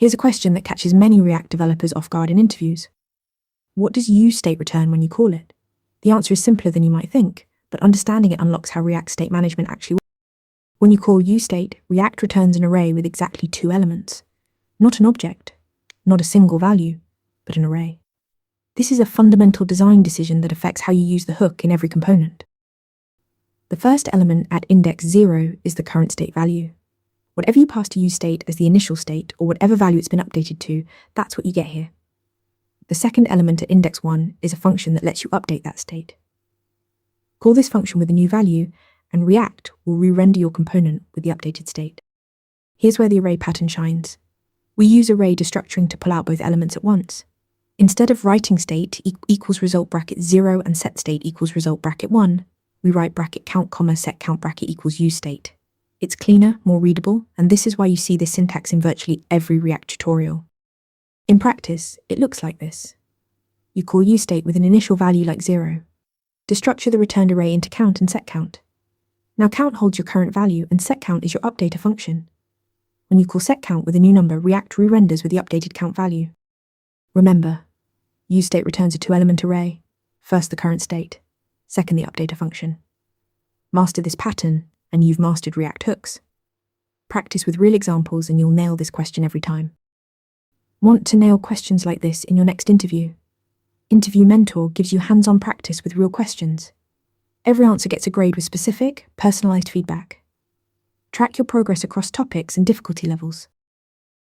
Here's a question that catches many React developers off guard in interviews. What does useState return when you call it? The answer is simpler than you might think, but understanding it unlocks how React state management actually works. When you call useState, React returns an array with exactly 2 elements. Not an object, not a single value, but an array. This is a fundamental design decision that affects how you use the hook in every component. The first element at index 0 is the current state value. Whatever you pass to useState as the initial state, or whatever value it's been updated to, that's what you get here. The second element at index 1 is a function that lets you update that state. Call this function with a new value, and React will re-render your component with the updated state. Here's where the array pattern shines. We use array destructuring to pull out both elements at once. Instead of writing state equals result bracket 0 and set state equals result bracket 1, we write bracket count comma set count bracket equals useState. It's cleaner, more readable, and this is why you see this syntax in virtually every React tutorial. In practice, it looks like this. You call useState with an initial value like 0. Destructure the returned array into count and set count. Now count holds your current value and set count is your updater function. When you call set count with a new number, React re-renders with the updated count value. Remember, useState returns a 2-element array. First the current state, second the updater function. Master this pattern, and you've mastered React hooks. Practice with real examples and you'll nail this question every time. Want to nail questions like this in your next interview? Interview Mentor gives you hands-on practice with real questions. Every answer gets a grade with specific, personalized feedback. Track your progress across topics and difficulty levels.